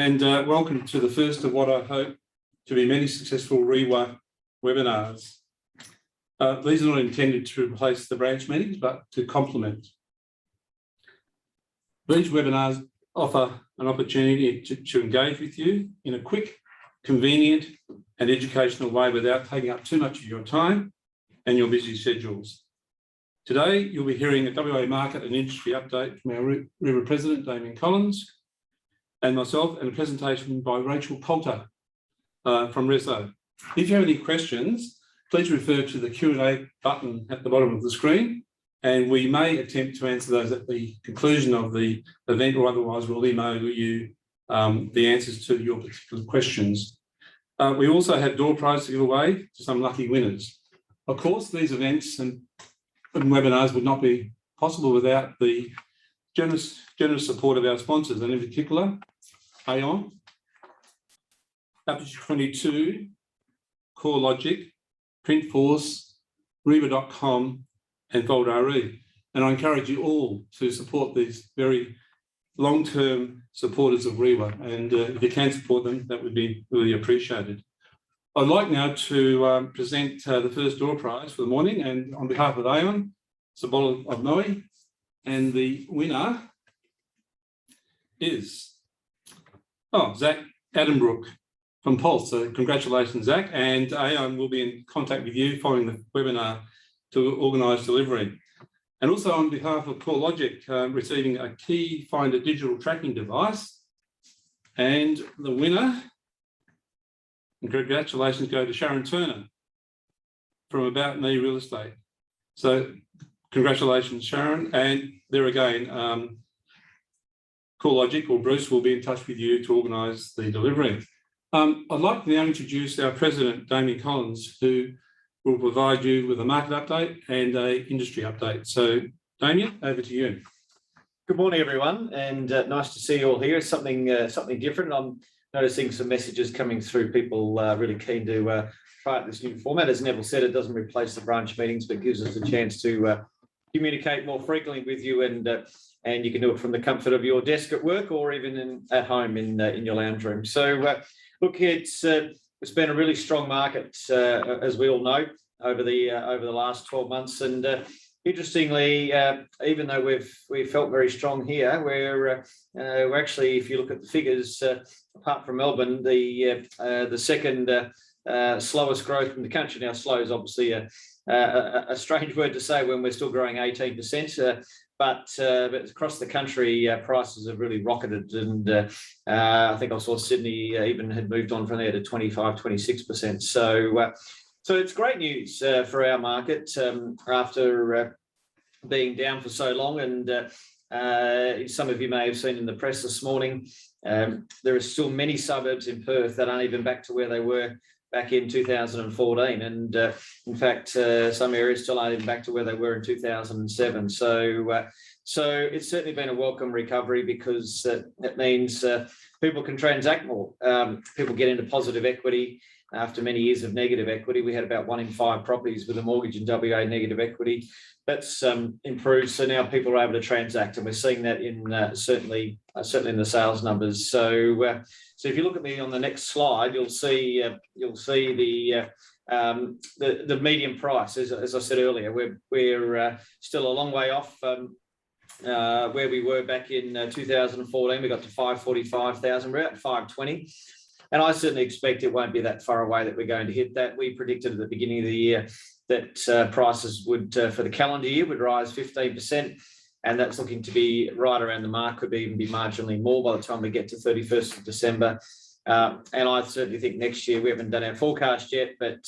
And welcome to the first of what I hope to be many successful REIWA webinars. These are not intended to replace the branch meetings, but to complement. These webinars offer an opportunity to engage with you in a quick, convenient and educational way without taking up too much of your time and your busy schedules. Today, you'll be hearing a WA market and industry update from our REIWA President, Damian Collins, and myself, and a presentation by Coulter from RESO. If you have any questions, please refer to the Q&A button at the bottom of the screen, and we may attempt to answer those at the conclusion of the event, or otherwise we'll email you the answers to your particular questions. We also have door prizes to give away to some lucky winners. Of course, these events and webinars would not be possible without the generous support of our sponsors, and in particular, Aon, Aperture 22, CoreLogic, Printforce, REIWA.com, and Fold RE. And I encourage you all to support these very long-term supporters of REIWA, and if you can support them, that would be really appreciated. I'd like now to present the first door prize for the morning, and on behalf of Aon, it's a bottle of Moe, and the winner is Zach Adambrook from Pulse. So congratulations, Zach, and Aon will be in contact with you following the webinar to organise delivery. And also on behalf of CoreLogic, receiving a key finder digital tracking device, and the winner, and congratulations go to Sharon Turner from About Me Real Estate. So congratulations, Sharon, and there again, CoreLogic or Bruce will be in touch with you to organise the delivery. I'd like to now introduce our President, Damian Collins, who will provide you with a market update and an industry update. So, Damian, over to you. Good morning, everyone, and nice to see you all here. It's something different. I'm noticing some messages coming through, people really keen to try out this new format. As Neville said, it doesn't replace the branch meetings, but gives us a chance to communicate more frequently with you, and you can do it from the comfort of your desk at work, or even at home in your lounge room. So, look, it's been a really strong market, as we all know, over the last 12 months. And interestingly, even though we've felt very strong here, we're actually, if you look at the figures, apart from Melbourne, the second slowest growth in the country. Now, slow is obviously a strange word to say when we're still growing 18%. But across the country, prices have really rocketed, and I think I saw Sydney even had moved on from there to 25, 26%. So it's great news for our market after being down for so long. And some of you may have seen in the press this morning, there are still many suburbs in Perth that aren't even back to where they were back in 2014, and in fact, some areas still aren't even back to where they were in 2007. So it's certainly been a welcome recovery, because it means people can transact more. People get into positive equity after many years of negative equity. We had about 1 in 5 properties with a mortgage in WA negative equity. That's improved, so now people are able to transact, and we're seeing that in certainly in the sales numbers. So if you look at me on the next slide, you'll see the median price. As I said earlier, we're still a long way off where we were back in 2014. We got to 545,000. We're at 520. And I certainly expect it won't be that far away that we're going to hit that. We predicted at the beginning of the year that prices would, for the calendar year, would rise 15%. And that's looking to be right around the mark, could even be marginally more by the time we get to 31st of December. And I certainly think next year, we haven't done our forecast yet, but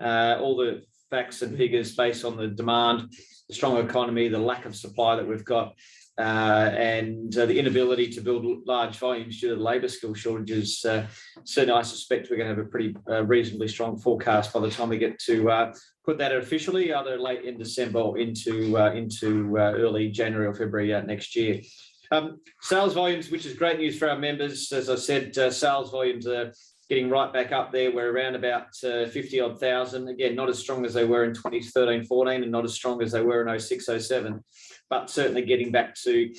all the facts and figures based on the demand, the strong economy, the lack of supply that we've got, and the inability to build large volumes due to the labour skill shortages, certainly I suspect we're going to have a pretty reasonably strong forecast by the time we get to put that officially, either late in December or into early January or February next year. Sales volumes, which is great news for our members. As I said, sales volumes are getting right back up there. We're around about 50-odd thousand. Again, not as strong as they were in 2013-14, and not as strong as they were in 06-07, but certainly getting back to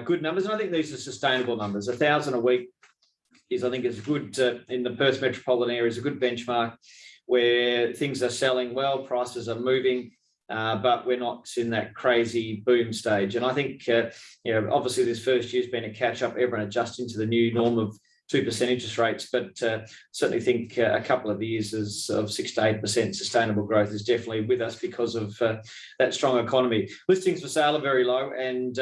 good numbers. And I think these are sustainable numbers. 1,000 a week I think is good in the Perth metropolitan area, is a good benchmark where things are selling well, prices are moving, but we're not in that crazy boom stage. And I think, obviously this first year's been a catch up, everyone adjusting to the new norm of 2% interest rates, but certainly think a couple of years of 6 to 8% sustainable growth is definitely with us because of that strong economy. Listings for sale are very low, and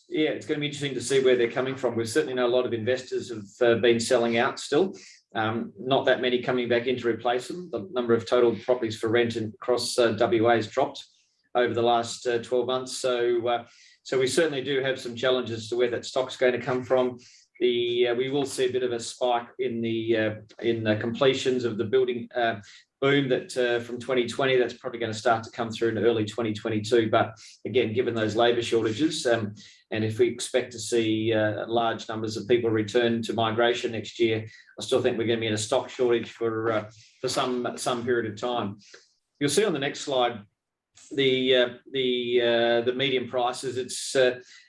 it's going to be interesting to see where they're coming from. We certainly know a lot of investors have been selling out still. Not that many coming back in to replace them. The number of total properties for rent across WA has dropped over the last 12 months. So we certainly do have some challenges to where that stock's going to come from. We will see a bit of a spike in the completions of the building boom that from 2020, that's probably going to start to come through in early 2022. But again, given those labour shortages, and if we expect to see large numbers of people return to migration next year, I still think we're going to be in a stock shortage for some period of time. You'll see on the next slide the median prices.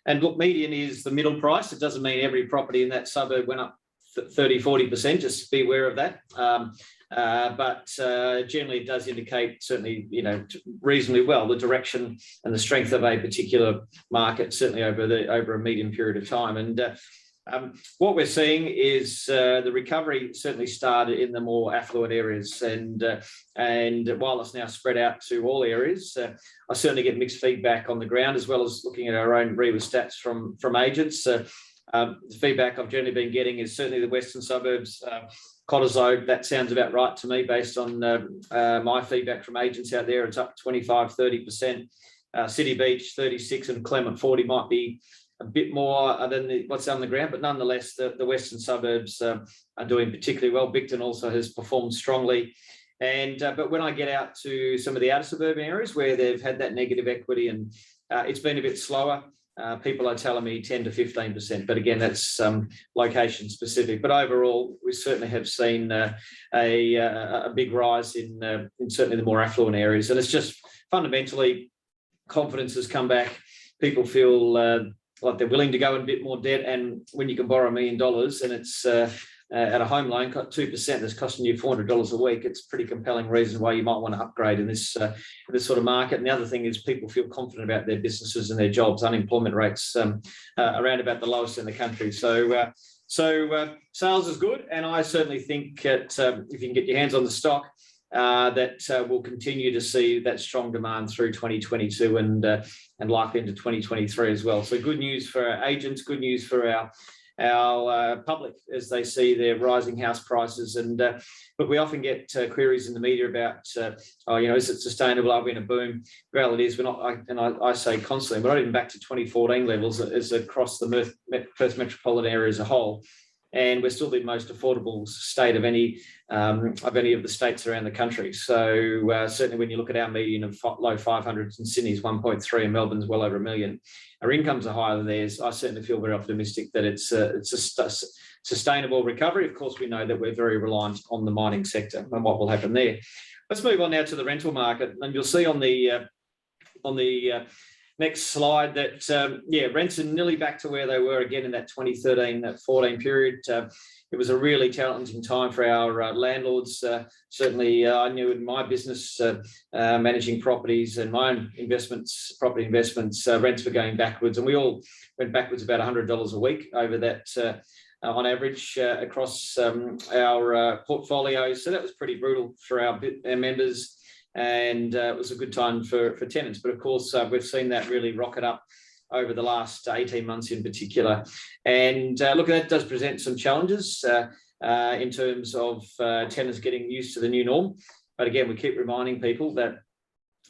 And look, median is the middle price. It doesn't mean every property in that suburb went up 30-40%. Just be aware of that. But generally, it does indicate certainly, reasonably well the direction and the strength of a particular market, certainly over a medium period of time. And what we're seeing is the recovery certainly started in the more affluent areas, and while it's now spread out to all areas, I certainly get mixed feedback on the ground, as well as looking at our own REIWA stats from agents. The feedback I've generally been getting is certainly the western suburbs, Coulter, that sounds about right to me based on my feedback from agents out there. It's up 25-30%. City Beach 36 and Clement 40 might be a bit more than what's on the ground, but nonetheless, the western suburbs are doing particularly well. Bicton also has performed strongly. And but when I get out to some of the outer suburban areas where they've had that negative equity and it's been a bit slower, people are telling me 10 to 15%. But again, that's location specific. But overall, we certainly have seen a big rise in certainly the more affluent areas. And it's just fundamentally confidence has come back. People feel like they're willing to go in a bit more debt. And when you can borrow $1 million and it's at a home loan, got 2% that's costing you $400 a week, it's a pretty compelling reason why you might want to upgrade in this sort of market. And the other thing is people feel confident about their businesses and their jobs. Unemployment rates around about the lowest in the country. So sales is good. And I certainly think that if you can get your hands on the stock, that we'll continue to see that strong demand through 2022 and likely into 2023 as well. So good news for our agents, good news for our public as they see their rising house prices. And but we often get queries in the media about, is it sustainable? Are we in a boom? Well, it is. We're not, and I say constantly, we're not even back to 2014 levels as across the Perth metropolitan area as a whole. And we're still the most affordable state of any of the states around the country. So certainly when you look at our median of low 500s, and Sydney's 1.3 and Melbourne's well over $1 million, our incomes are higher than theirs. I certainly feel very optimistic that it's a sustainable recovery. Of course, we know that we're very reliant on the mining sector and what will happen there. Let's move on now to the rental market, and you'll see on the next slide that, rents are nearly back to where they were again in that 2013-14 period. It was a really challenging time for our landlords. Certainly, I knew in my business, managing properties and my own property investments, rents were going backwards, and we all went backwards about $100 a week over that on average across our portfolios. So that was pretty brutal for our members. And it was a good time for tenants. But of course, we've seen that really rocket up over the last 18 months in particular. And look, that does present some challenges in terms of tenants getting used to the new norm. But again, we keep reminding people that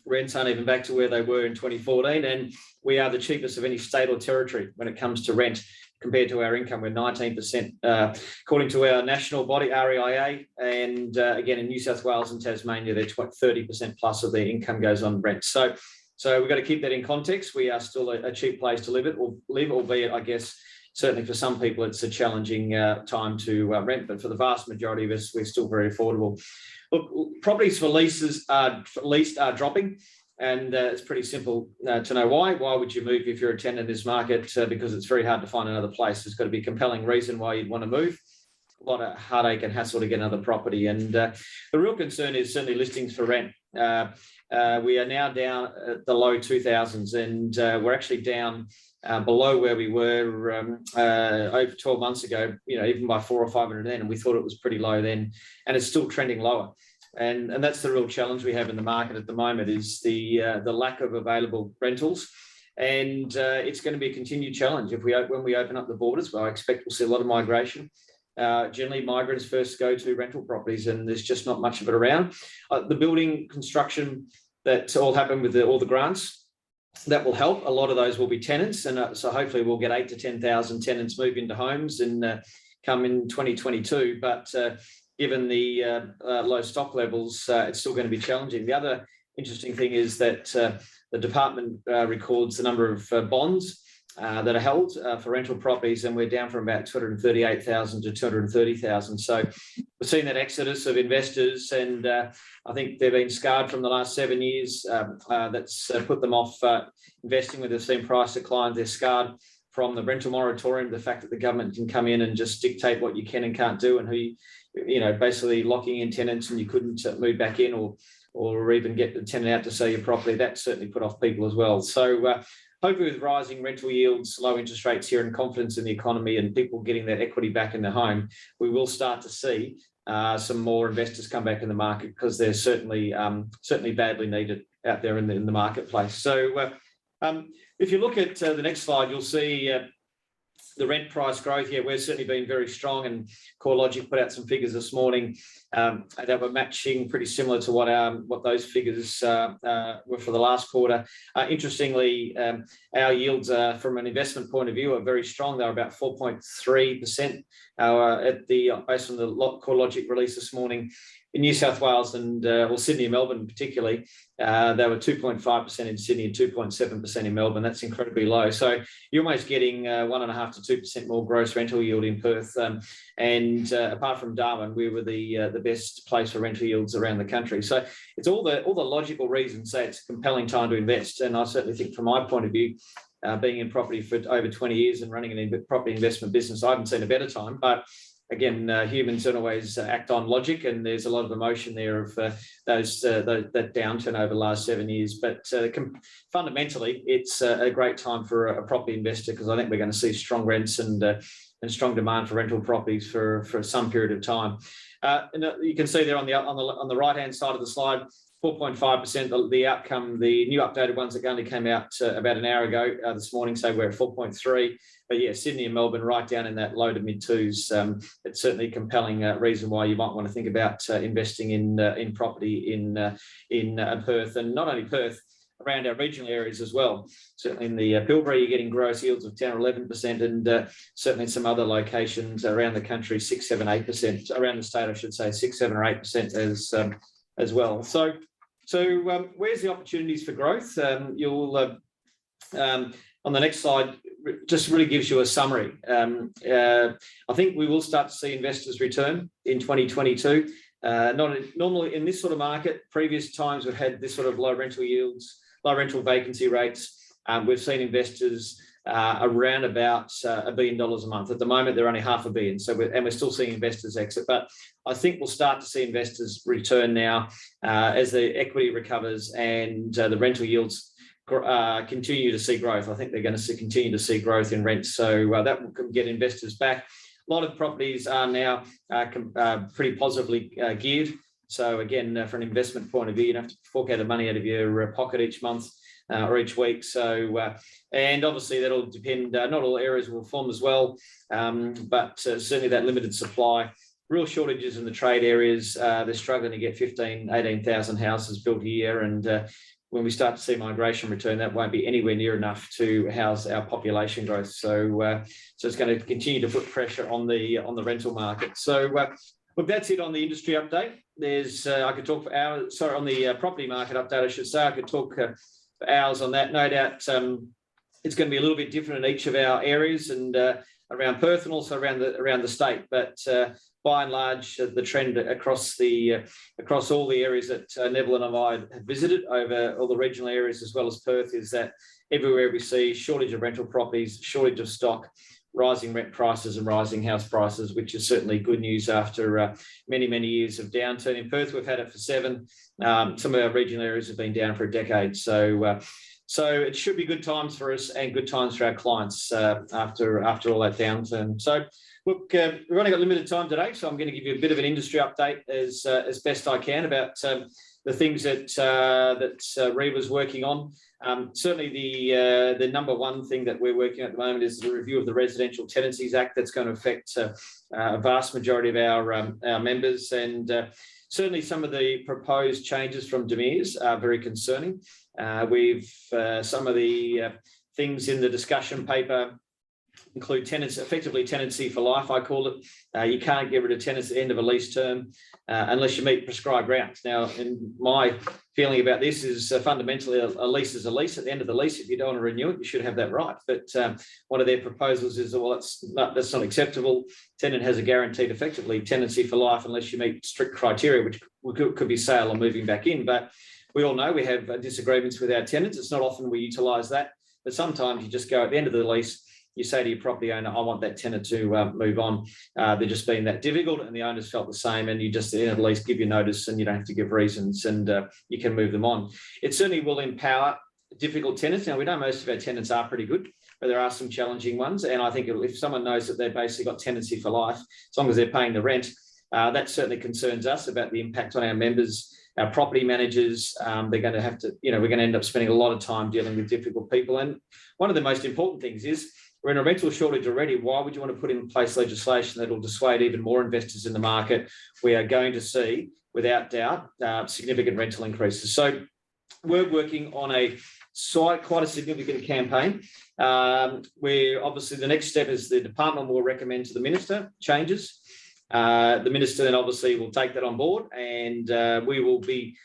rents aren't even back to where they were in 2014. And we are the cheapest of any state or territory when it comes to rent. Compared to our income, we're 19%, according to our national body, REIA. And again, in New South Wales and Tasmania, they're 30% plus of their income goes on rent. So we've got to keep that in context. We are still a cheap place to live, albeit, I guess, certainly for some people, it's a challenging time to rent. But for the vast majority of us, we're still very affordable. Look, properties for leases are dropping. And it's pretty simple to know why. Why would you move if you're a tenant in this market? Because it's very hard to find another place. There's got to be a compelling reason why you'd want to move. lot of heartache and hassle to get another property. And the real concern is certainly listings for rent. We are now down at the low 2000s, and we're actually down below where we were over 12 months ago, even by 400 or 500 then, and we thought it was pretty low then, and it's still trending lower. And that's the real challenge we have in the market at the moment, is the lack of available rentals. And it's going to be a continued challenge when we open up the borders. Well, I expect we'll see a lot of migration. Generally, migrants first go to rental properties, and there's just not much of it around. The building construction that all happened with all the grants, that will help. A lot of those will be tenants, and so hopefully we'll get 8,000 to 10,000 tenants move into homes and come in 2022. But given the low stock levels, it's still going to be challenging. The other interesting thing is that the department records the number of bonds that are held for rental properties, and we're down from about 238,000 to 230,000. So we've seen that exodus of investors, and I think they've been scarred from the last 7 years. That's put them off investing when they've seen price decline. They're scarred from the rental moratorium, the fact that the government can come in and just dictate what you can and can't do, and basically locking in tenants, and you couldn't move back in or even get the tenant out to sell your property. That certainly put off people as well. So hopefully with rising rental yields, low interest rates here, and confidence in the economy, and people getting that equity back in their home, we will start to see some more investors come back in the market, because they're certainly badly needed out there in the marketplace. So if you look at the next slide, you'll see the rent price growth. Yeah, we've certainly been very strong, and CoreLogic put out some figures this morning that were matching pretty similar to what those figures were for the last quarter. Interestingly, our yields from an investment point of view are very strong. They're about 4.3% based on the CoreLogic release this morning. In New South Wales and Sydney and Melbourne particularly, they were 2.5% in Sydney and 2.7% in Melbourne. That's incredibly low. So you're almost getting 1.5% to 2% more gross rental yield in Perth. And apart from Darwin, we were the best place for rental yields around the country. So it's all the logical reasons say it's a compelling time to invest. And I certainly think, from my point of view, being in property for over 20 years and running a property investment business, I haven't seen a better time. But again, humans don't always act on logic, and there's a lot of emotion there of that downturn over the last 7 years. But fundamentally, it's a great time for a property investor, because I think we're going to see strong rents and strong demand for rental properties for some period of time. And you can see there on the right hand side of the slide, 4.5%. The outcome, the new updated ones that only came out about an hour ago this morning, so we're at 4.3. But yeah, Sydney and Melbourne right down in that low to mid twos. It's certainly a compelling reason why you might want to think about investing in property in Perth, and not only Perth, around our regional areas as well. Certainly in the Pilbara, you're getting gross yields of 10 or 11%, and certainly in some other locations around the country, 6, 7, 8%. Around the state, I should say, 6, 7, or 8% as well. So where's the opportunities for growth? You'll on the next slide, just really gives you a summary. I think we will start to see investors return in 2022. Normally in this sort of market, previous times we've had this sort of low rental yields, low rental vacancy rates. We've seen investors around about $1 billion a month. At the moment, they're only $500 million. So we're still seeing investors exit. But I think we'll start to see investors return now as the equity recovers and the rental yields continue to see growth. I think they're going to continue to see growth in rents. So that will get investors back. A lot of properties are now pretty positively geared. So again, from an investment point of view, you don't have to fork out the money out of your pocket each month or each week. So, and obviously that'll depend, not all areas will form as well, but certainly that limited supply, real shortages in the trade areas. They're struggling to get 15,000, 18,000 houses built a year. And when we start to see migration return, that won't be anywhere near enough to house our population growth. So, so it's going to continue to put pressure on the rental market. So, look, that's it on the industry update. There's I could talk for hours. Sorry, on the property market update, I should say. I could talk for hours on that. No doubt, it's going to be a little bit different in each of our areas and around Perth and also around the state. But by and large, the trend across all the areas that Neville and I have visited over all the regional areas as well as Perth is that everywhere we see shortage of rental properties, shortage of stock, rising rent prices and rising house prices, which is certainly good news after many years of downturn. In Perth, we've had it for 7. Some of our regional areas have been down for a decade. So it should be good times for us and good times for our clients after all that downturn. So look, we've only got limited time today, so I'm going to give you a bit of an industry update as best I can about the things that REIWA's working on. Certainly the number one thing that we're working on at the moment is the review of the Residential Tenancies Act. That's going to affect a vast majority of our members, and certainly some of the proposed changes from DMIRS are very concerning. We've some of the things in the discussion paper include tenants, effectively tenancy for life, I call it. You can't get rid of tenants at the end of a lease term unless you meet prescribed grounds. Now, in my feeling about this is fundamentally a lease is a lease. At the end of the lease, if you don't want to renew it, you should have that right. But one of their proposals is, well, that's not acceptable. Tenant has a guaranteed, effectively, tenancy for life unless you meet strict criteria, which could be sale or moving back in. But we all know we have disagreements with our tenants. It's not often we utilise that, but sometimes you just go at the end of the lease, you say to your property owner, I want that tenant to move on. They're just being that difficult, and the owners felt the same, and you just at least give your notice and you don't have to give reasons, and you can move them on. It certainly will empower difficult tenants. Now, we know most of our tenants are pretty good, but there are some challenging ones, and I think if someone knows that they've basically got tenancy for life, as long as they're paying the rent, that certainly concerns us about the impact on our members, our property managers. They're going to have to, we're going to end up spending a lot of time dealing with difficult people. And one of the most important things is, we're in a rental shortage already. Why would you want to put in place legislation that will dissuade even more investors in the market? We are going to see, without doubt, significant rental increases. So we're working on quite a significant campaign. Where obviously the next step is the department will recommend to the minister changes. The minister then obviously will take that on board, and we will be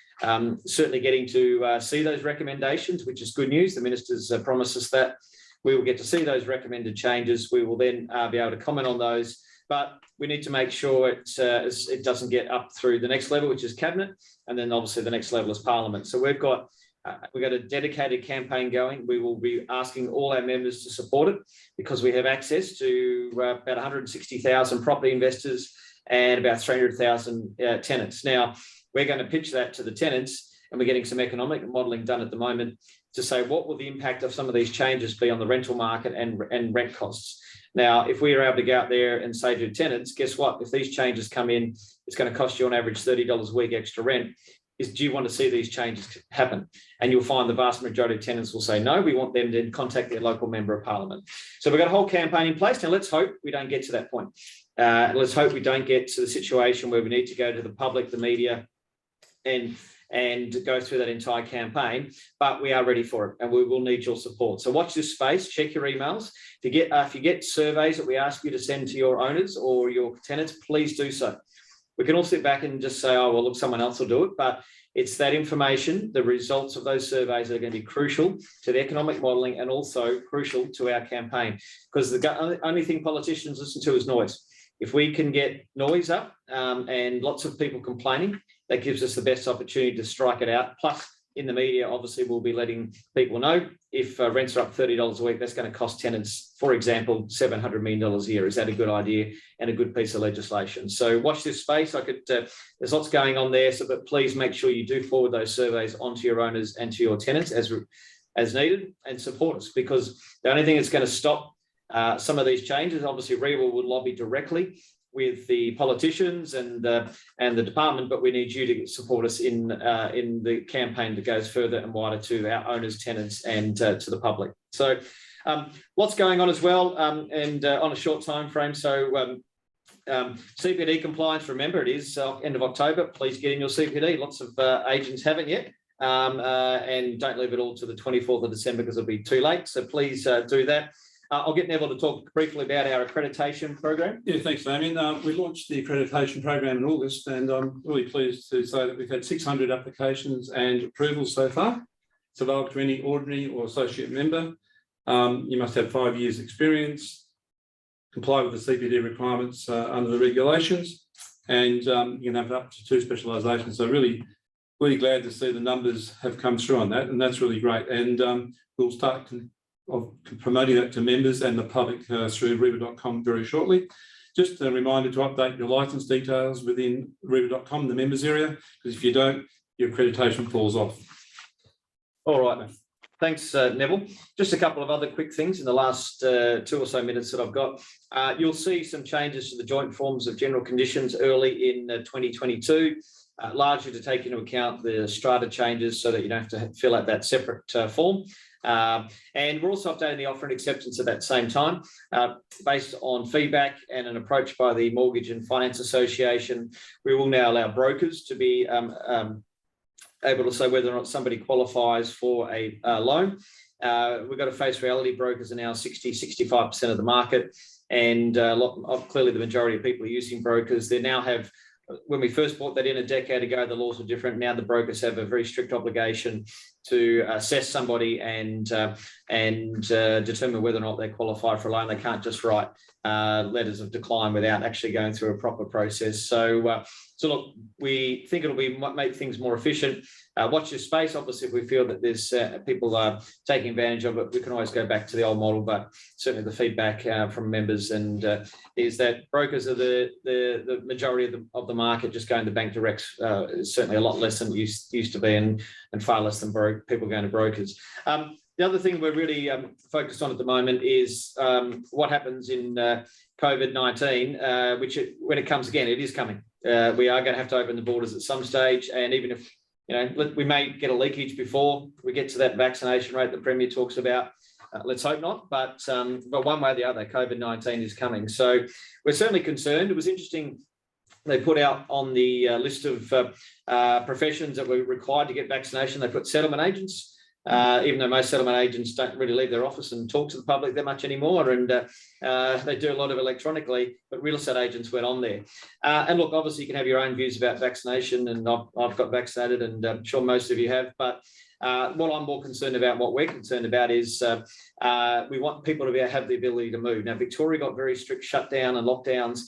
certainly getting to see those recommendations, which is good news. The minister's promised us that. We will get to see those recommended changes. We will then be able to comment on those, but we need to make sure it doesn't get up through the next level, which is cabinet, and then obviously the next level is parliament. So we've got a dedicated campaign going. We will be asking all our members to support it because we have access to about 160,000 property investors and about 300,000 tenants. Now, we're going to pitch that to the tenants, and we're getting some economic modelling done at the moment to say what will the impact of some of these changes be on the rental market and rent costs. Now, if we are able to go out there and say to tenants, guess what? If these changes come in, it's going to cost you on average $30 a week extra rent. Do you want to see these changes happen? And you'll find the vast majority of tenants will say no. We want them to contact their local member of parliament. So we've got a whole campaign in place. Now, let's hope we don't get to that point. Let's hope we don't get to the situation where we need to go to the public, the media, and go through that entire campaign, but we are ready for it, and we will need your support. So watch this space, check your emails. If you get surveys that we ask you to send to your owners or your tenants, please do so. We can all sit back and just say, oh, well, look, someone else will do it, but it's that information, the results of those surveys are going to be crucial to the economic modelling and also crucial to our campaign, because the only thing politicians listen to is noise. If we can get noise up and lots of people complaining, that gives us the best opportunity to strike it out. Plus, in the media, obviously, we'll be letting people know if rents are up $30 a week, that's going to cost tenants, for example, $700 million a year. Is that a good idea and a good piece of legislation? So watch this space. There's lots going on there, but please make sure you do forward those surveys onto your owners and to your tenants as needed, and support us, because the only thing that's going to stop some of these changes, obviously, REIWA would lobby directly with the politicians and the department, but we need you to support us in the campaign that goes further and wider to our owners, tenants, and to the public. So lots going on as well, and on a short time frame. So CPD compliance, remember, it is end of October. Please get in your CPD. Lots of agents haven't yet, and don't leave it all to the 24th of December because it'll be too late. So please do that. I'll get Neville to talk briefly about our accreditation program. Yeah, thanks, Damian. We launched the accreditation program in August, and I'm really pleased to say that we've had 600 applications and approvals so far. It's available to any ordinary or associate member. You must have 5 years experience, comply with the CPD requirements under the regulations, and you can have up to 2 specialisations. So really glad to see the numbers have come through on that, and that's really great. And we'll start of promoting that to members and the public through REIWA.com very shortly. Just a reminder to update your licence details within REIWA.com, the members area, because if you don't, your accreditation falls off. All right. Thanks, Neville. Just a couple of other quick things in the last 2 or so minutes that I've got. You'll see some changes to the joint forms of general conditions early in 2022, largely to take into account the strata changes so that you don't have to fill out that separate form. And we're also updating the offer and acceptance at that same time, based on feedback and an approach by the Mortgage and Finance Association. We will now allow brokers to be able to say whether or not somebody qualifies for a loan. We've got to face reality. Brokers are now 65% of the market, and clearly the majority of people are using brokers. They now have, when we first brought that in a decade ago, the laws were different. Now the brokers have a very strict obligation to assess somebody and determine whether or not they qualify for a loan. They can't just write letters of decline without actually going through a proper process. So look, we think it'll make things more efficient. Watch this space. Obviously, if we feel that there's people taking advantage of it, we can always go back to the old model. But certainly the feedback from members is that brokers are the majority of the market. Just going to bank directs is certainly a lot less than it used to be, and far less than people going to brokers. The other thing we're really focused on at the moment is what happens in COVID-19, which when it comes again, it is coming. We are going to have to open the borders at some stage, and even if we may get a leakage before we get to that vaccination rate the Premier talks about. Let's hope not, but one way or the other, COVID-19 is coming. So we're certainly concerned. It was interesting. They put out on the list of professions that were required to get vaccination, they put settlement agents. Even though most settlement agents don't really leave their office and talk to the public that much anymore, and they do a lot of electronically, but real estate agents went on there. And look, obviously you can have your own views about vaccination, and I've got vaccinated, and I'm sure most of you have, but what I'm more concerned about, what we're concerned about is we want people to have the ability to move. Now, Victoria got very strict shutdown and lockdowns.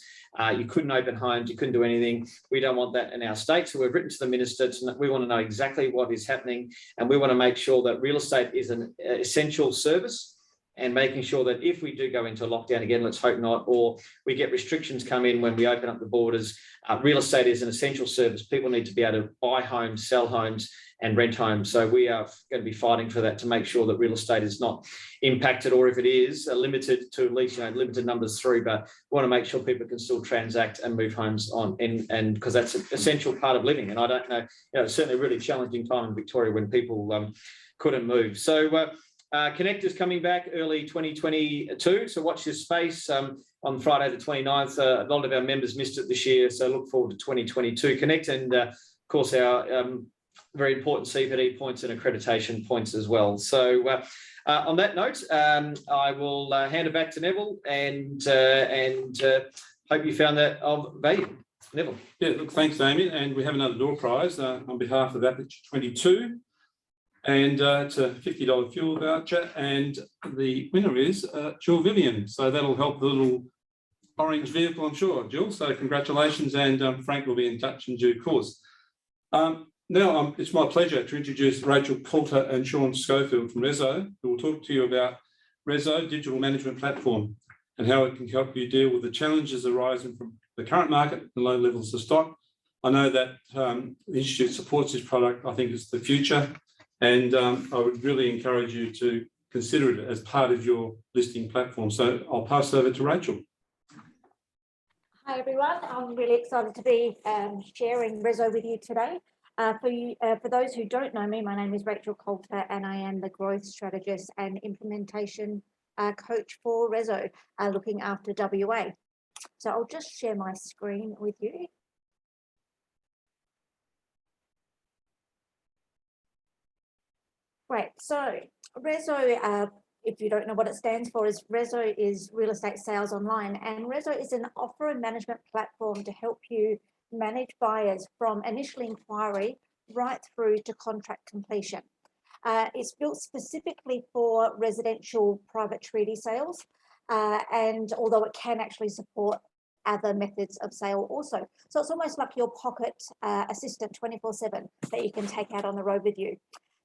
You couldn't open homes, you couldn't do anything. We don't want that in our state. So we've written to the minister. We want to know exactly what is happening, and we want to make sure that real estate is an essential service, and making sure that if we do go into lockdown again, let's hope not, or we get restrictions come in when we open up the borders, real estate is an essential service. People need to be able to buy homes, sell homes, and rent homes. So we are going to be fighting for that to make sure that real estate is not impacted, or if it is, limited to at least limited numbers through. But we want to make sure people can still transact and move homes on, and because that's an essential part of living. And I don't know, it's certainly a really challenging time in Victoria when people couldn't move. So Connect is coming back early 2022. So watch this space. On Friday the 29th, a lot of our members missed it this year. So look forward to 2022 Connect, and of course our very important CPD points and accreditation points as well. So on that note, I will hand it back to Neville, and hope you found that of value. Neville. Yeah, look, thanks, Damian. And we have another door prize on behalf of Aperture 22. And it's a $50 fuel voucher, and the winner is Jill Vivian. So that'll help the little orange vehicle, I'm sure, Jill. So congratulations, and Frank will be in touch in due course. Now, it's my pleasure to introduce Rachel Coulter and Sean Schofield from RESO, who will talk to you about RESO Digital Management Platform and how it can help you deal with the challenges arising from the current market and low levels of stock. I know that the Institute supports this product. I think it's the future, and I would really encourage you to consider it as part of your listing platform. So I'll pass over to Rachel. Hi everyone, I'm really excited to be sharing RESO with you today. For those who don't know me, my name is Rachel Coulter, and I am the growth strategist and implementation coach for RESO, looking after WA. So I'll just share my screen with you. Great, so RESO, if you don't know what it stands for, is RESO is Real Estate Sales Online, and RESO is an offer and management platform to help you manage buyers from initial inquiry right through to contract completion. It's built specifically for residential private treaty sales, and although it can actually support other methods of sale also. So it's almost like your pocket assistant 24/7 that you can take out on the road with you.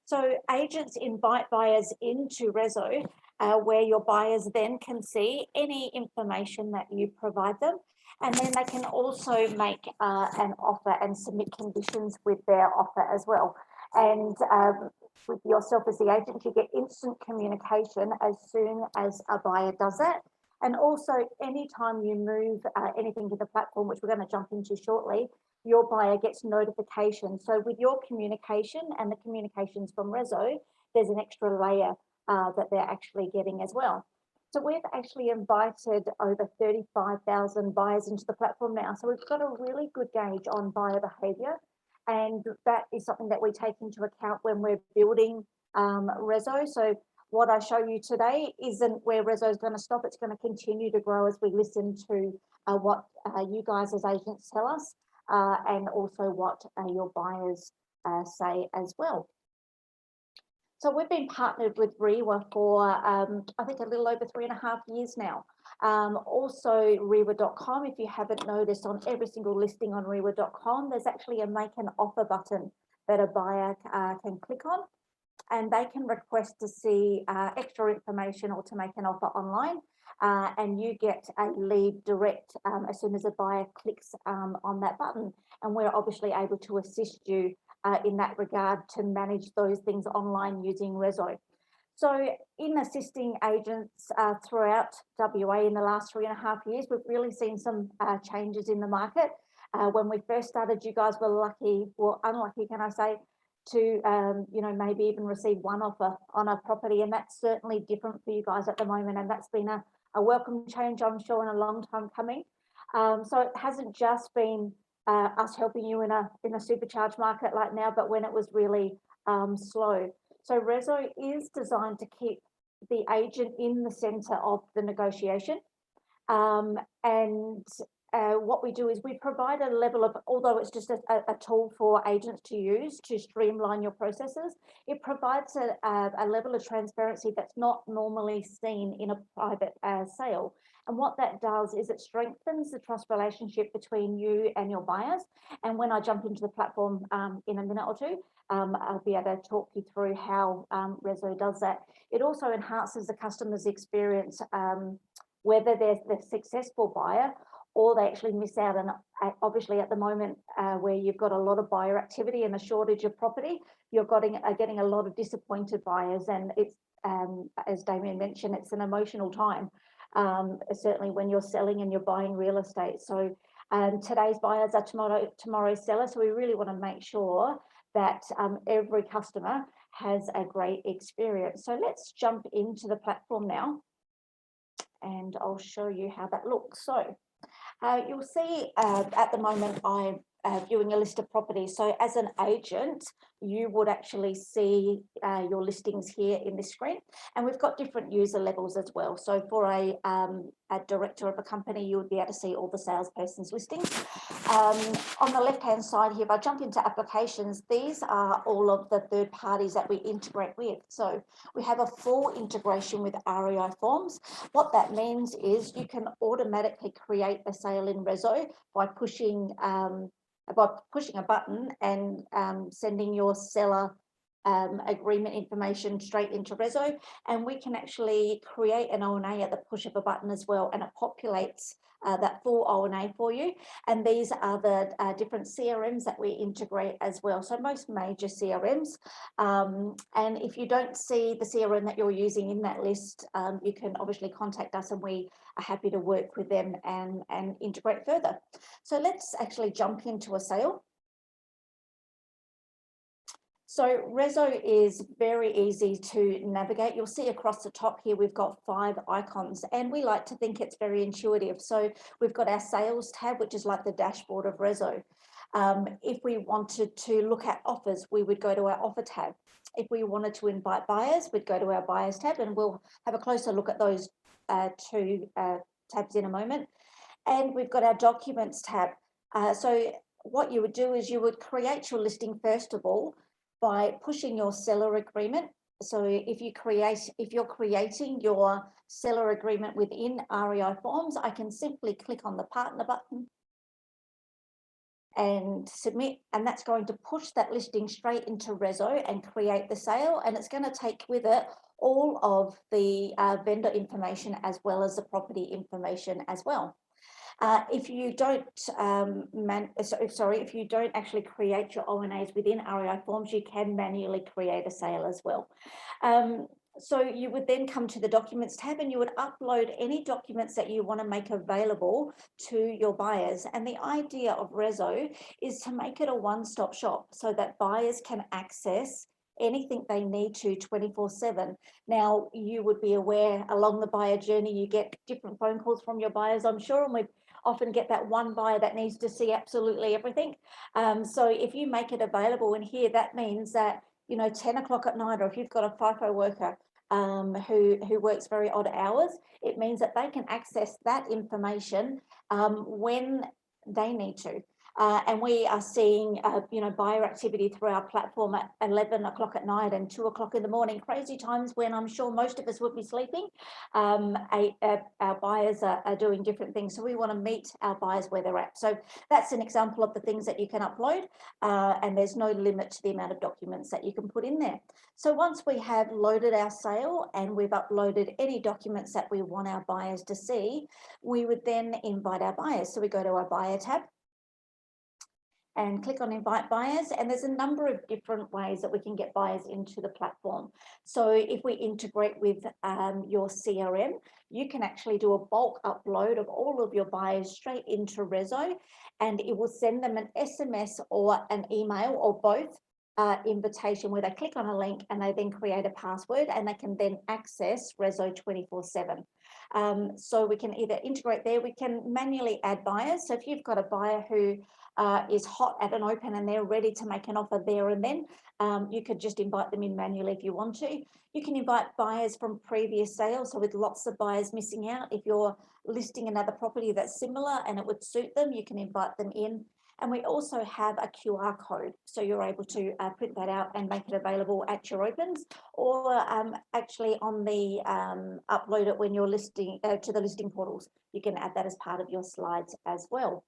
So agents invite buyers into RESO where your buyers then can see any information that you provide them. And then they can also make an offer and submit conditions with their offer as well. And with yourself as the agent, you get instant communication as soon as a buyer does that. And also, anytime you move anything to the platform, which we're going to jump into shortly, your buyer gets notification. So with your communication and the communications from RESO, there's an extra layer that they're actually getting as well. So we've actually invited over 35,000 buyers into the platform now. So we've got a really good gauge on buyer behaviour. And that is something that we take into account when we're building RESO. So what I show you today isn't where RESO is going to stop. It's going to continue to grow as we listen to what you guys as agents tell us and also what your buyers say as well. So we've been partnered with REIWA for, I think, a little over 3.5 years now. Also, REIWA.com, if you haven't noticed, on every single listing on REIWA.com, there's actually a make an offer button that a buyer can click on, and they can request to see extra information or to make an offer online, and you get a lead direct as soon as a buyer clicks on that button. And we're obviously able to assist you in that regard to manage those things online using RESO. So in assisting agents throughout WA in the last 3.5 years, we've really seen some changes in the market. When we first started, you guys were lucky, well, unlucky, can I say, to maybe even receive one offer on a property, and that's certainly different for you guys at the moment, and that's been a welcome change, I'm sure, and a long time coming. So it hasn't just been us helping you in a supercharged market like now, but when it was really slow. So RESO is designed to keep the agent in the centre of the negotiation, and what we do is we provide a level of, although it's just a tool for agents to use to streamline your processes, it provides a level of transparency that's not normally seen in a private sale. And what that does is it strengthens the trust relationship between you and your buyers. And when I jump into the platform in a minute or two, I'll be able to talk you through how RESO does that. It also enhances the customer's experience, whether they're the successful buyer or they actually miss out. And obviously at the moment where you've got a lot of buyer activity and a shortage of property, you're getting a lot of disappointed buyers. And it's, as Damian mentioned, it's an emotional time, certainly when you're selling and you're buying real estate. So today's buyers are tomorrow's sellers. So we really want to make sure that every customer has a great experience. So let's jump into the platform now, and I'll show you how that looks. So you'll see at the moment I'm viewing a list of properties. So as an agent, you would actually see your listings here in this screen, and we've got different user levels as well. So for a director of a company, you would be able to see all the salesperson's listings. On the left-hand side here, if I jump into applications, these are all of the third parties that we integrate with. So we have a full integration with REI forms. What that means is you can automatically create a sale in RESO by pushing a button and sending your seller agreement information straight into RESO, and we can actually create an O&A at the push of a button as well, and it populates that full O&A for you. And these are the different CRMs that we integrate as well. So most major CRMs, and if you don't see the CRM that you're using in that list, you can obviously contact us and we are happy to work with them and integrate further. So let's actually jump into a sale. So RESO is very easy to navigate. You'll see across the top here, we've got 5 icons, and we like to think it's very intuitive. So we've got our sales tab, which is like the dashboard of RESO. If we wanted to look at offers, we would go to our offer tab. If we wanted to invite buyers, we'd go to our buyers tab, and we'll have a closer look at those 2 tabs in a moment. And we've got our documents tab. So what you would do is you would create your listing first of all by pushing your seller agreement. So if you're creating your seller agreement within REI forms, I can simply click on the partner button and submit, and that's going to push that listing straight into RESO and create the sale, and it's going to take with it all of the vendor information as well as the property information as well. If you don't if you don't actually create your ONAs within REI forms, you can manually create a sale as well. So you would then come to the documents tab and you would upload any documents that you want to make available to your buyers. And the idea of RESO is to make it a one-stop shop so that buyers can access anything they need to 24/7. Now, you would be aware along the buyer journey, you get different phone calls from your buyers, I'm sure, and we often get that one buyer that needs to see absolutely everything. So if you make it available in here, that means that, you know, 10 o'clock at night, or if you've got a FIFO worker who works very odd hours, it means that they can access that information when they need to. And we are seeing, you know, buyer activity through our platform at 11 o'clock at night and 2 o'clock in the morning, crazy times when I'm sure most of us would be sleeping. Our buyers are doing different things. So we want to meet our buyers where they're at. So that's an example of the things that you can upload, and there's no limit to the amount of documents that you can put in there. So once we have loaded our sale and we've uploaded any documents that we want our buyers to see, we would then invite our buyers. So we go to our buyer tab and click on invite buyers, and there's a number of different ways that we can get buyers into the platform. So if we integrate with your CRM, you can actually do a bulk upload of all of your buyers straight into RESO, and it will send them an SMS or an email or both invitation where they click on a link and they then create a password and they can then access RESO 24/7. So we can either integrate there, we can manually add buyers. So if you've got a buyer who is hot at an open and they're ready to make an offer there and then, you could just invite them in manually if you want to. You can invite buyers from previous sales. So with lots of buyers missing out, if you're listing another property that's similar and it would suit them, you can invite them in. And we also have a QR code. So you're able to print that out and make it available at your opens, or actually on the upload it when you're listing to the listing portals. You can add that as part of your slides as well.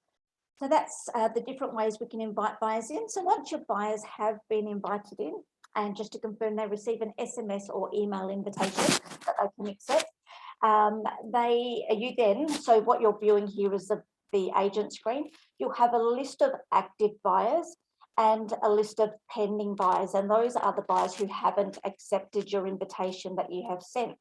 So that's the different ways we can invite buyers in. So once your buyers have been invited in, and just to confirm they receive an SMS or email invitation that they can accept, so what you're viewing here is the agent screen. You'll have a list of active buyers and a list of pending buyers, and those are the buyers who haven't accepted your invitation that you have sent.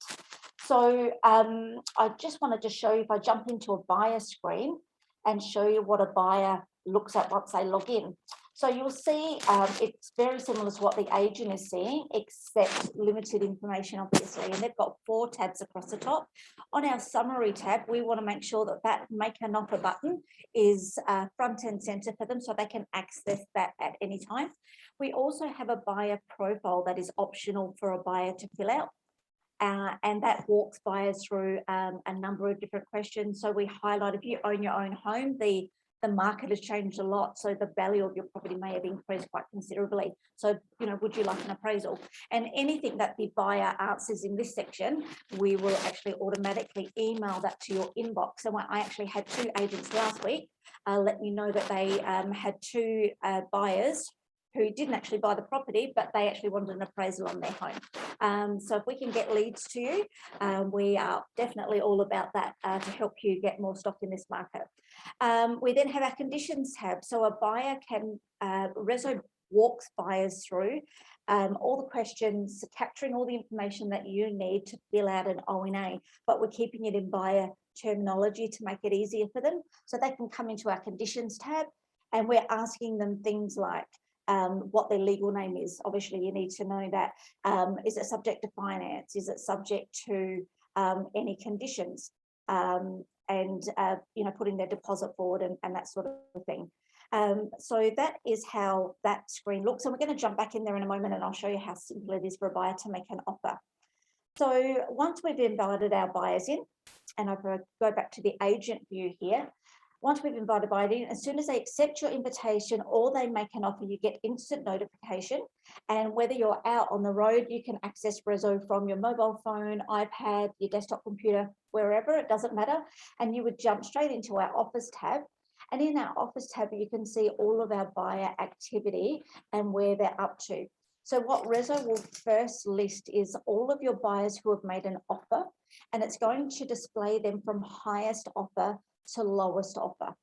So I just wanted to show you, if I jump into a buyer screen and show you what a buyer looks at once they log in. So you'll see it's very similar to what the agent is seeing, except limited information, obviously, and they've got 4 tabs across the top. On our summary tab, we want to make sure that that make an offer button is front and center for them so they can access that at any time. We also have a buyer profile that is optional for a buyer to fill out. And that walks buyers through a number of different questions. So we highlight, if you own your own home, the market has changed a lot. So the value of your property may have increased quite considerably. So, you know, would you like an appraisal? And anything that the buyer answers in this section, we will actually automatically email that to your inbox. And I actually had 2 agents last week let me know that they had 2 buyers who didn't actually buy the property, but they actually wanted an appraisal on their home. So if we can get leads to you, we are definitely all about that to help you get more stock in this market. We then have our conditions tab. So a buyer can, RESO walks buyers through all the questions, capturing all the information that you need to fill out an ONA, but we're keeping it in buyer terminology to make it easier for them. So they can come into our conditions tab and we're asking them things like, what their legal name is. Obviously, you need to know that. Is it subject to finance? Is it subject to any conditions? And you know, putting their deposit forward and that sort of thing. So that is how that screen looks. And we're going to jump back in there in a moment and I'll show you how simple it is for a buyer to make an offer. So once we've invited our buyers in, and I'll go back to the agent view here. Once we've invited buyers in, as soon as they accept your invitation or they make an offer, you get instant notification. And whether you're out on the road, you can access RESO from your mobile phone, iPad, your desktop computer, wherever, it doesn't matter. And you would jump straight into our offers tab. And in our offers tab, you can see all of our buyer activity and where they're up to. So what RESO will first list is all of your buyers who have made an offer, and it's going to display them from highest offer to lowest offer.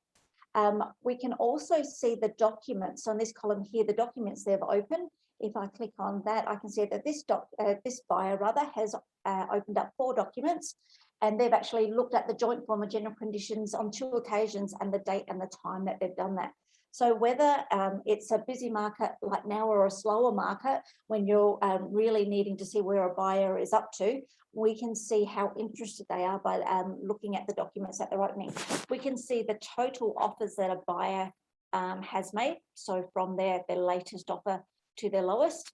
We can also see the documents on this column here, the documents they've opened. If I click on that, I can see that this buyer has opened up 4 documents, and they've actually looked at the joint form of general conditions on 2 occasions and the date and the time that they've done that. So whether it's a busy market like now or a slower market, when you're really needing to see where a buyer is up to, we can see how interested they are by looking at the documents that they're opening. We can see the total offers that a buyer has made. So from their latest offer to their lowest.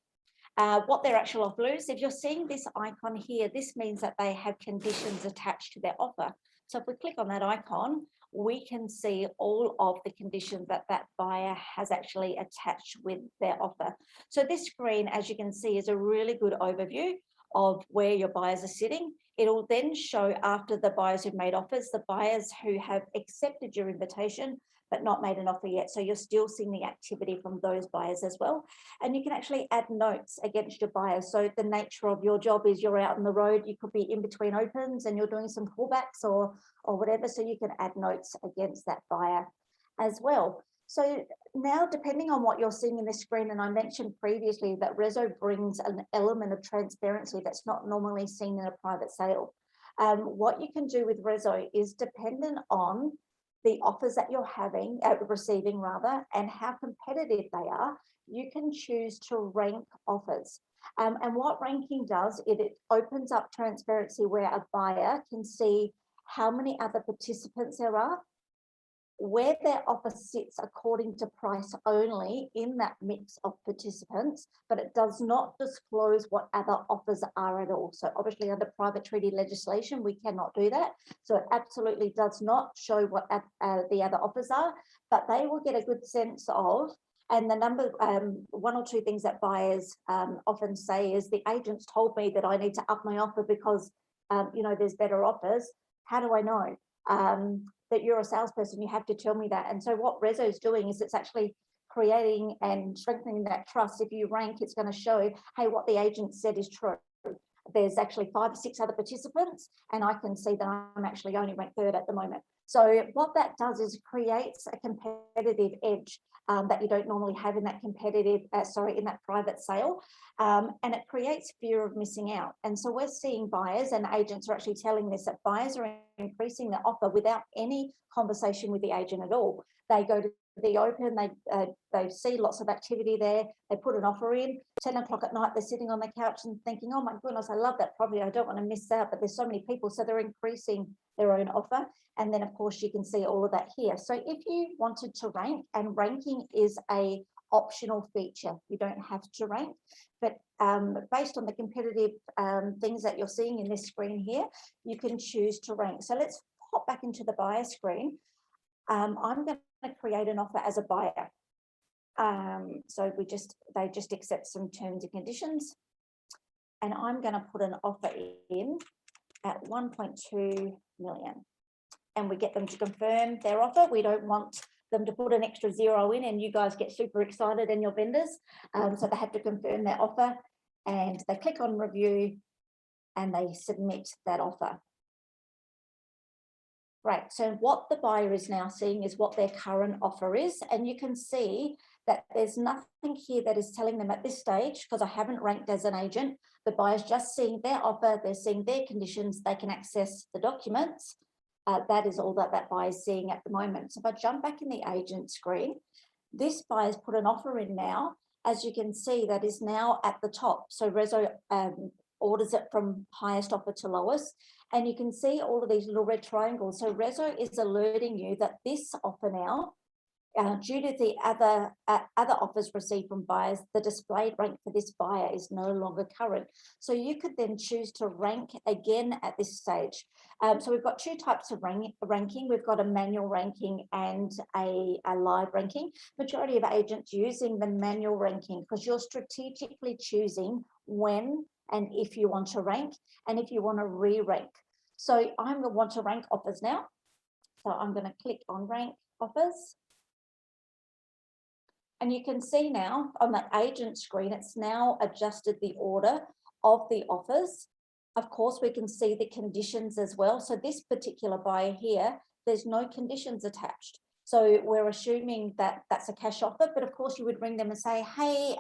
What their actual offer is. If you're seeing this icon here, this means that they have conditions attached to their offer. So if we click on that icon, we can see all of the conditions that that buyer has actually attached with their offer. So this screen, as you can see, is a really good overview of where your buyers are sitting. It'll then show, after the buyers who've made offers, the buyers who have accepted your invitation but not made an offer yet. So you're still seeing the activity from those buyers as well. And you can actually add notes against your buyers. So the nature of your job is you're out on the road, you could be in between opens and you're doing some callbacks or whatever. So you can add notes against that buyer as well. So now, depending on what you're seeing in this screen, and I mentioned previously that RESO brings an element of transparency that's not normally seen in a private sale. What you can do with RESO is dependent on the offers that you're receiving rather, and how competitive they are, you can choose to rank offers. And what ranking does, it opens up transparency where a buyer can see how many other participants there are, where their offer sits according to price only in that mix of participants, but it does not disclose what other offers are at all. So obviously under private treaty legislation, we cannot do that. So it absolutely does not show what the other offers are, but they will get a good sense of. And the number, 1 or 2 things that buyers often say is, the agents told me that I need to up my offer because, there's better offers. How do I know? That you're a salesperson, you have to tell me that. And so what RESO is doing is it's actually creating and strengthening that trust. If you rank, it's going to show, hey, what the agent said is true. There's actually 5 or 6 other participants, and I can see that I'm actually only ranked 3rd at the moment. So what that does is creates a competitive edge that you don't normally have in that in that private sale. And it creates fear of missing out. And so we're seeing buyers, and agents are actually telling this, that buyers are increasing their offer without any conversation with the agent at all. They go to the open, they see lots of activity there, they put an offer in, 10 o'clock at night, they're sitting on the couch and thinking, oh my goodness, I love that property, I don't want to miss out, but there's so many people, so they're increasing their own offer. And then of course you can see all of that here. So if you wanted to rank, and ranking is a optional feature, you don't have to rank, but based on the competitive things that you're seeing in this screen here, you can choose to rank. So let's pop back into the buyer screen. I'm going to create an offer as a buyer. So they just accept some terms and conditions, and I'm going to put an offer in at 1.2 million, and we get them to confirm their offer. We don't want them to put an extra 0 in and you guys get super excited and your vendors. So they have to confirm their offer, and they click on review and they submit that offer. Right, so what the buyer is now seeing is what their current offer is, and you can see that there's nothing here that is telling them at this stage, because I haven't ranked as an agent, the buyer's just seeing their offer, they're seeing their conditions, they can access the documents. That is all that that buyer is seeing at the moment. So if I jump back in the agent screen, this buyer's put an offer in now. As you can see, that is now at the top. So RESO orders it from highest offer to lowest. And you can see all of these little red triangles. So RESO is alerting you that this offer now, due to the other offers received from buyers, the displayed rank for this buyer is no longer current. So you could then choose to rank again at this stage. So we've got 2 types of ranking. We've got a manual ranking and a live ranking. Majority of agents using the manual ranking because you're strategically choosing when and if you want to rank and if you want to re-rank. So I'm going to want to rank offers now. So I'm going to click on rank offers. And you can see now on the agent screen, it's now adjusted the order of the offers. Of course, we can see the conditions as well. So this particular buyer here, there's no conditions attached. So we're assuming that that's a cash offer, but of course you would ring them and say, hey,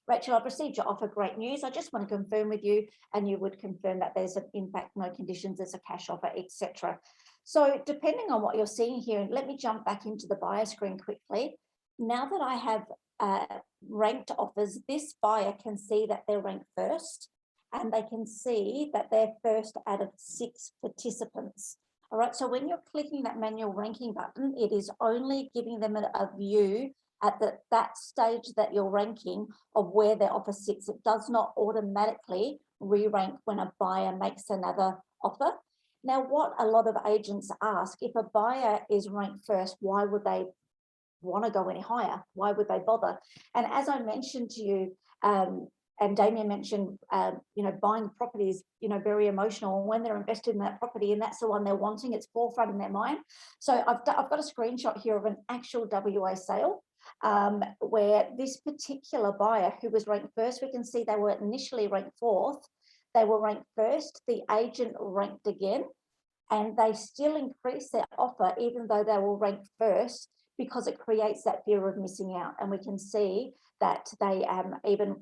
Rachel, I've received your offer, great news. I just want to confirm with you, and you would confirm that there's in fact no conditions, there's a cash offer, etc. So depending on what you're seeing here, and let me jump back into the buyer screen quickly. Now that I have ranked offers, this buyer can see that they're ranked first, and they can see that they're first out of 6 participants. All right, so when you're clicking that manual ranking button, it is only giving them a view at that stage that you're ranking of where their offer sits. It does not automatically re-rank when a buyer makes another offer. Now, what a lot of agents ask, if a buyer is ranked first, why would they want to go any higher? Why would they bother? And as I mentioned to you, and Damian mentioned, buying properties, very emotional. And when they're invested in that property and that's the one they're wanting, it's forefront in their mind. So I've got a screenshot here of an actual WA sale where this particular buyer who was ranked first, we can see they were initially ranked 4th. They were ranked first, the agent ranked again, and they still increased their offer even though they were ranked first, because it creates that fear of missing out. And we can see that they even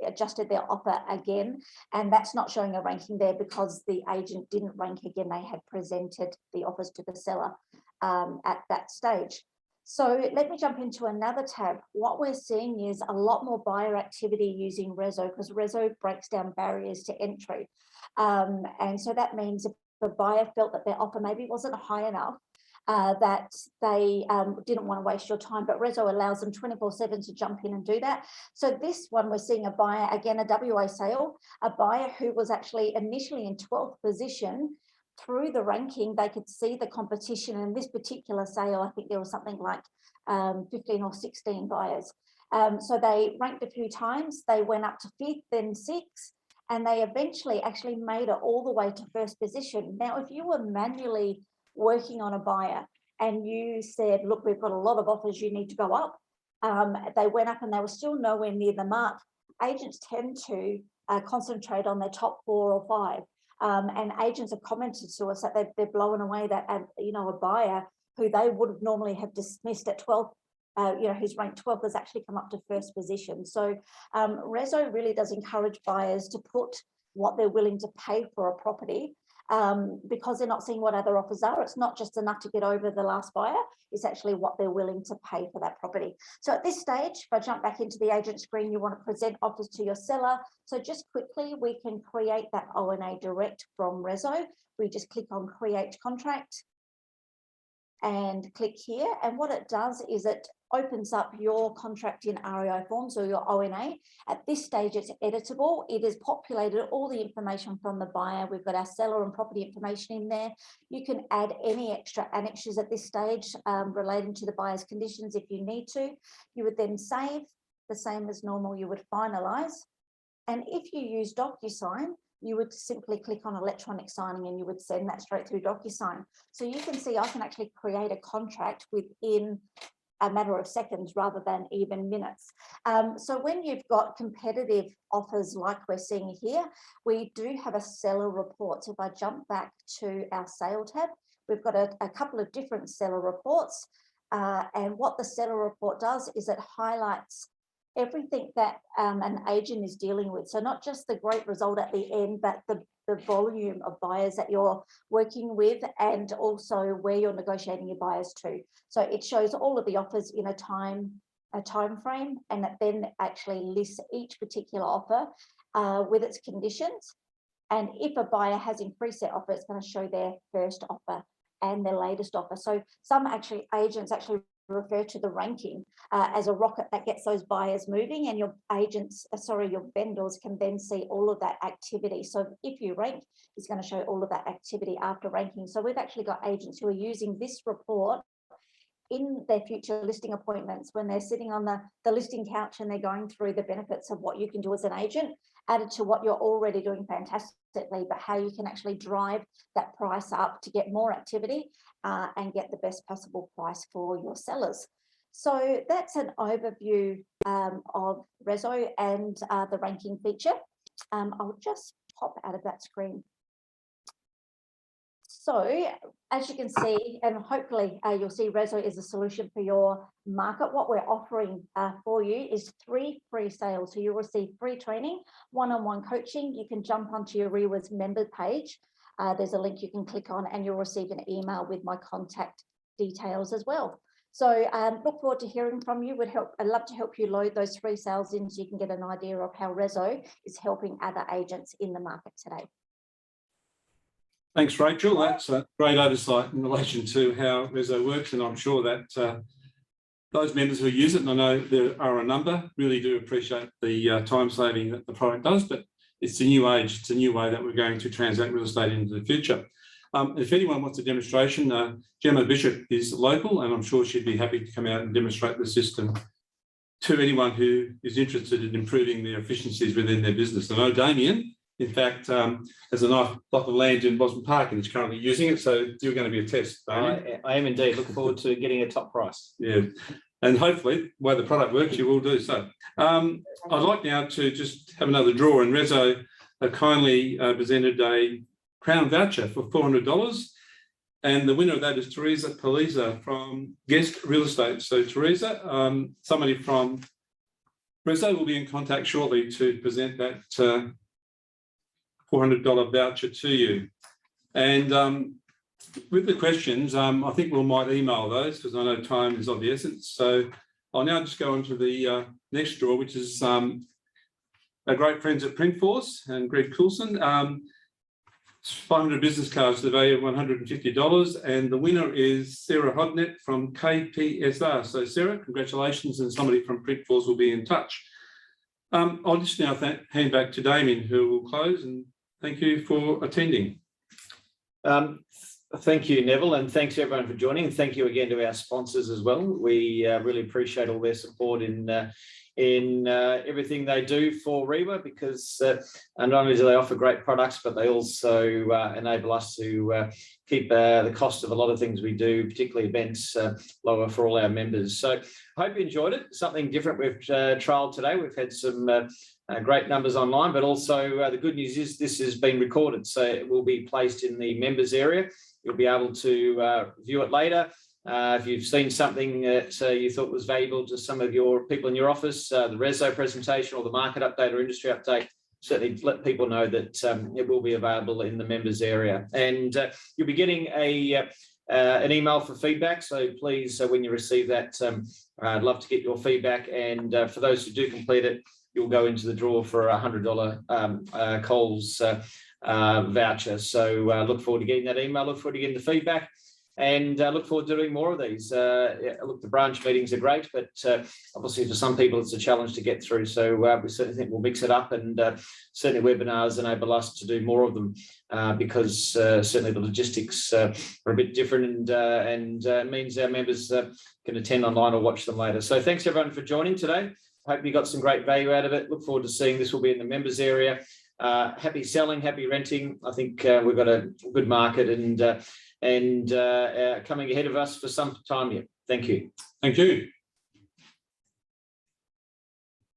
adjusted their offer again, and that's not showing a ranking there because the agent didn't rank again. They had presented the offers to the seller at that stage. So let me jump into another tab. What we're seeing is a lot more buyer activity using RESO, because RESO breaks down barriers to entry. And so that means if the buyer felt that their offer maybe wasn't high enough, that they didn't want to waste your time, but RESO allows them 24/7 to jump in and do that. So this one, we're seeing a buyer, again, a WA sale, a buyer who was actually initially in 12th position. Through the ranking, they could see the competition. In this particular sale, I think there was something like 15 or 16 buyers. So they ranked a few times, they went up to 5th, then 6th, and they eventually actually made it all the way to 1st position. Now, if you were manually working on a buyer and you said, look, we've got a lot of offers, you need to go up, they went up and they were still nowhere near the mark. Agents tend to concentrate on their top 4 or 5. And agents have commented to us that they're blown away that, a buyer who they would have normally have dismissed at 12th, who's ranked 12th, has actually come up to 1st position. So RESO really does encourage buyers to put what they're willing to pay for a property, because they're not seeing what other offers are. It's not just enough to get over the last buyer, it's actually what they're willing to pay for that property. So at this stage, if I jump back into the agent screen, you want to present offers to your seller. So just quickly, we can create that O&A direct from RESO. We just click on create contract and click here. And what it does is it opens up your contract in REO forms or your O&A. At this stage, it's editable. It has populated all the information from the buyer. We've got our seller and property information in there. You can add any extra annexures at this stage relating to the buyer's conditions if you need to. You would then save, the same as normal, you would finalize. And if you use DocuSign, you would simply click on electronic signing and you would send that straight through DocuSign. So you can see I can actually create a contract within a matter of seconds rather than even minutes. So when you've got competitive offers like we're seeing here, we do have a seller report. So if I jump back to our sale tab, we've got a couple of different seller reports. And what the seller report does is it highlights everything that an agent is dealing with. So not just the great result at the end, but the volume of buyers that you're working with and also where you're negotiating your buyers to. So it shows all of the offers in a time frame, and it then actually lists each particular offer with its conditions. And if a buyer has increased their offer, it's going to show their first offer and their latest offer. So some agents actually refer to the ranking as a rocket that gets those buyers moving, and your vendors can then see all of that activity. So if you rank, it's going to show all of that activity after ranking. So we've actually got agents who are using this report in their future listing appointments when they're sitting on the listing couch and they're going through the benefits of what you can do as an agent, added to what you're already doing fantastically, but how you can actually drive that price up to get more activity and get the best possible price for your sellers. So that's an overview of RESO and the ranking feature. I'll just pop out of that screen. So as you can see, and hopefully you'll see RESO is a solution for your market. What we're offering for you is 3 free sales. So you'll receive free training, one-on-one coaching. You can jump onto your REIWA's member page. There's a link you can click on and you'll receive an email with my contact details as well. So look forward to hearing from you. I'd love to help you load those free sales in so you can get an idea of how RESO is helping other agents in the market today. Thanks, Rachel. That's a great oversight in relation to how RESO works, and I'm sure that those members who use it, and I know there are a number, really do appreciate the time saving that the product does, but it's a new age, it's a new way that we're going to transact real estate into the future. If anyone wants a demonstration, Gemma Bishop is local, and I'm sure she'd be happy to come out and demonstrate the system to anyone who is interested in improving their efficiencies within their business. I know Damian, in fact, has a nice block of land in Boston Park and is currently using it, so you're going to be a test. I am indeed. Look forward to getting a top price. Yeah, and hopefully, the way the product works, you will do so. I'd like now to just have another draw, and RESO kindly presented a Crown voucher for $400, and the winner of that is Teresa Paliza from Guest Real Estate. So Teresa, somebody from RESO will be in contact shortly to present that $400 voucher to you. And with the questions, I think we might email those because I know time is of the essence. So I'll now just go on to the next draw, which is our great friends at Printforce and Greg Coulson. 500 business cards to the value of $150, and the winner is Sarah Hodnett from KPSR. So Sarah, congratulations, and somebody from Printforce will be in touch. I'll just now hand back to Damian, who will close, and thank you for attending. Thank you, Neville, and thanks everyone for joining. And thank you again to our sponsors as well. We really appreciate all their support in everything they do for REIWA, because not only do they offer great products, but they also enable us to keep the cost of a lot of things we do, particularly events, lower for all our members. So I hope you enjoyed it. Something different we've trialled today. We've had some great numbers online, but also the good news is this has been recorded, so it will be placed in the members area. You'll be able to view it later. If you've seen something that you thought was valuable to some of your people in your office, the RESO presentation or the market update or industry update, certainly let people know that it will be available in the members area. And you'll be getting an email for feedback. So please, when you receive that, I'd love to get your feedback. And for those who do complete it, you'll go into the draw for a $100 Coles voucher. So look forward to getting that email, look forward to getting the feedback, and look forward to doing more of these. Look, the branch meetings are great, but obviously for some people it's a challenge to get through. So we certainly think we'll mix it up, and certainly webinars enable us to do more of them because certainly the logistics are a bit different, and means our members can attend online or watch them later. So thanks everyone for joining today. Hope you got some great value out of it. Look forward to seeing this will be in the members area. Happy selling, happy renting. I think we've got a good market and coming ahead of us for some time yet. Thank you. Thank you.